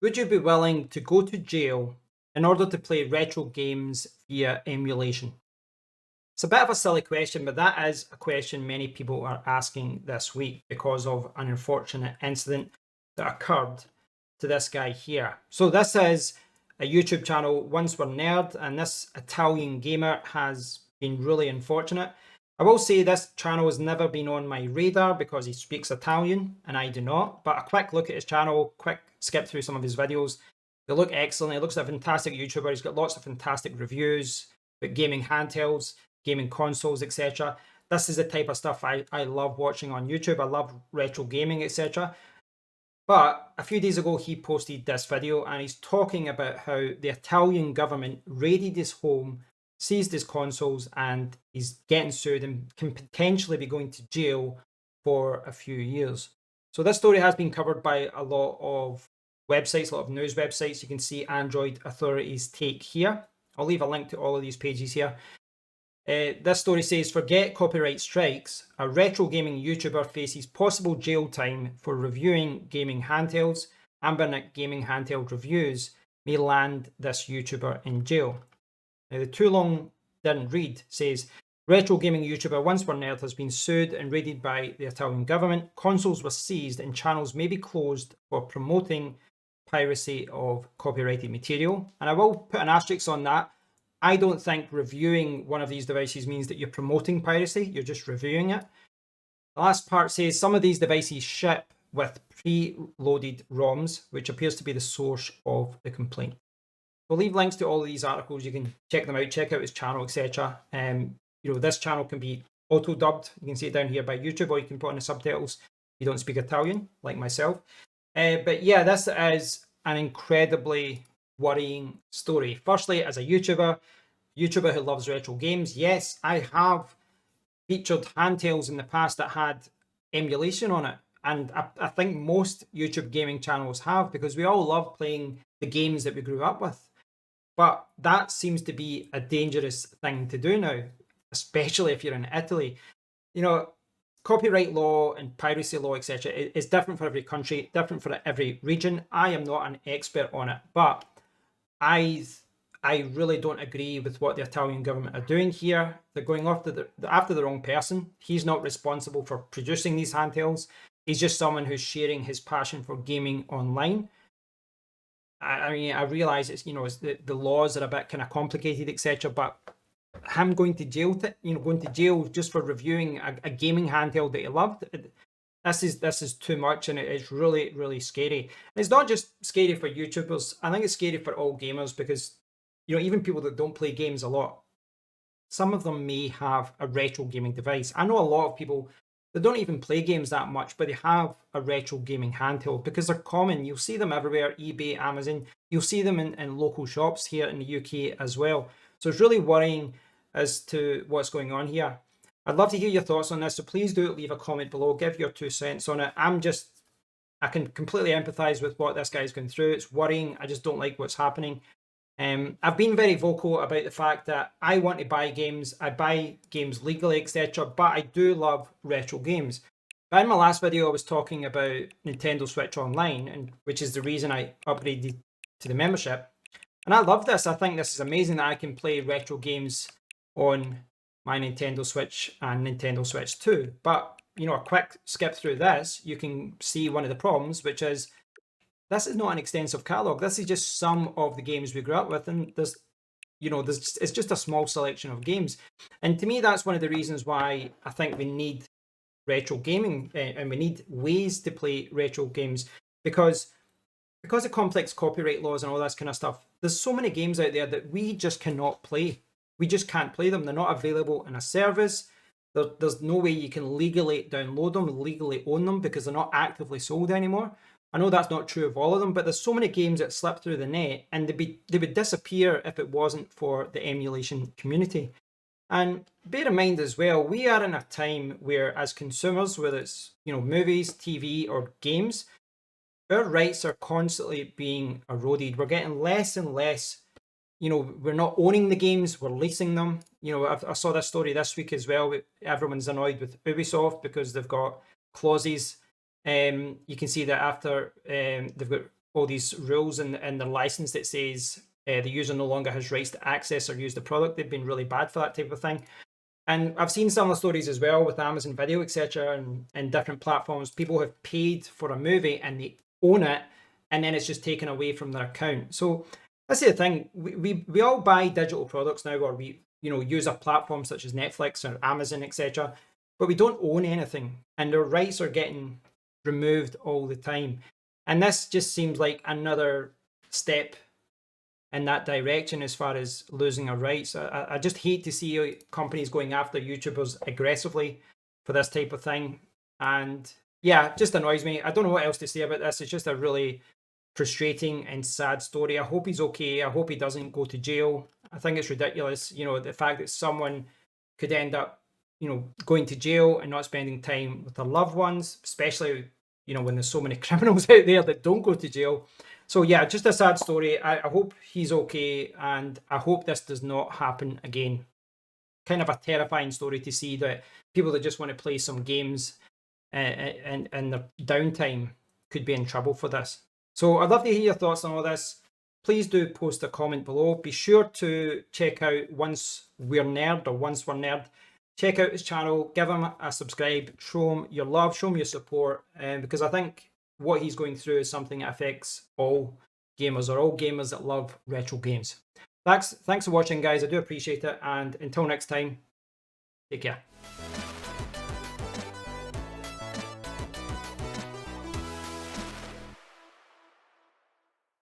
Would you be willing to go to jail in order to play retro games via emulation? It's a bit of a silly question, but that is a question many people are asking this week because of an unfortunate incident that occurred to this guy here. So this is a YouTube channel, Once Were Nerd, and this Italian gamer has been really unfortunate. I will say this channel has never been on my radar because he speaks Italian and I do not, but a quick look at his channel, quick skip through some of his videos. They look excellent. He looks like a fantastic YouTuber. He's got lots of fantastic reviews about gaming handhelds, gaming consoles, etc. This is the type of stuff I love watching on YouTube. I love retro gaming, etc. But a few days ago, he posted this video and he's talking about how the Italian government raided his home, seized his consoles, and he's getting sued and can potentially be going to jail for a few years. So this story has been covered by a lot of websites, a lot of news websites. You can see Android authorities' take here. I'll leave a link to all of these pages here. This story says, forget copyright strikes. A retro gaming YouTuber faces possible jail time for reviewing gaming handhelds. ANBERNIC gaming handheld reviews may land this YouTuber in jail. Now, the too long didn't read says, retro gaming YouTuber Once Were Nerd has been sued and raided by the Italian government. Consoles were seized and channels may be closed for promoting piracy of copyrighted material. And I will put an asterisk on that. I don't think reviewing one of these devices means that you're promoting piracy, you're just reviewing it. The last part says some of these devices ship with pre-loaded ROMs, which appears to be the source of the complaint. We'll leave links to all of these articles. You can check them out, check out his channel, etc. This channel can be auto-dubbed. You can see it down here by YouTube, or you can put on the subtitles if you don't speak Italian, like myself. But yeah, this is an incredibly worrying story. Firstly, as a YouTuber who loves retro games, yes, I have featured handhelds in the past that had emulation on it. And I think most YouTube gaming channels have, because we all love playing the games that we grew up with. But that seems to be a dangerous thing to do now, especially if you're in Italy. Copyright law and piracy law, etc., is different for every country, different for every region. I am not an expert on it, but I really don't agree with what the Italian government are doing here. They're going after the wrong person. He's not responsible for producing these handhelds. He's just someone who's sharing his passion for gaming online. I realize it's the laws are a bit kind of complicated, etc. But him going to jail, going to jail just for reviewing a gaming handheld that he loved. This is too much, and it's really, really scary. And it's not just scary for YouTubers. I think it's scary for all gamers because, even people that don't play games a lot, some of them may have a retro gaming device. I know a lot of people that don't even play games that much, but they have a retro gaming handheld because they're common. You'll see them everywhere, eBay, Amazon. You'll see them in local shops here in the UK as well. So it's really worrying as to what's going on here. I'd love to hear your thoughts on this, so please do leave a comment below, give your 2 cents on it. I can completely empathize with what this guy's going through. It's worrying. I just don't like what's happening. I've been very vocal about the fact that I want to buy games. I buy games legally, etc., but I do love retro games. But in my last video, I was talking about Nintendo Switch Online, which is the reason I upgraded to the membership. And I love this. I think this is amazing that I can play retro games on my Nintendo Switch and Nintendo Switch 2. But, a quick skip through this, you can see one of the problems, which is this is not an extensive catalog. This is just some of the games we grew up with, and it's just a small selection of games. And to me, that's one of the reasons why I think we need retro gaming, and we need ways to play retro games, because of complex copyright laws and all this kind of stuff. There's so many games out there that we just cannot play. We just can't play them. They're not available in a service. There's no way you can legally download them, legally own them, because they're not actively sold anymore. I know that's not true of all of them, but there's so many games that slip through the net, and they would disappear if it wasn't for the emulation community. And bear in mind as well, we are in a time where, as consumers, whether it's movies, TV, or games, our rights are constantly being eroded. We're getting less and less. We're not owning the games, we're leasing them. I saw this story this week as well. Everyone's annoyed with Ubisoft because they've got clauses. You can see that after they've got all these rules in their license that says the user no longer has rights to access or use the product. They've been really bad for that type of thing. And I've seen similar stories as well with Amazon Video, etc., and different platforms. People have paid for a movie and they own it, and then it's just taken away from their account. So that's the thing. We all buy digital products now, or we use a platform such as Netflix or Amazon, etc., but we don't own anything, and our rights are getting removed all the time. And this just seems like another step in that direction as far as losing our rights. I just hate to see companies going after YouTubers aggressively for this type of thing. And yeah, it just annoys me. I don't know what else to say about this. It's just a really frustrating and sad story. I hope he's okay. I hope he doesn't go to jail. I think it's ridiculous, the fact that someone could end up, going to jail and not spending time with their loved ones, especially, when there's so many criminals out there that don't go to jail. So yeah, just a sad story. I hope he's okay, and I hope this does not happen again. Kind of a terrifying story to see that people that just want to play some games and their downtime could be in trouble for this. So I'd love to hear your thoughts on all this. Please do post a comment below. Be sure to check out Once We're Nerd. Check out his channel, give him a subscribe, show him your love, show him your support, because I think what he's going through is something that affects all gamers, or all gamers that love retro games. Thanks for watching, guys. I do appreciate it, and until next time, take care.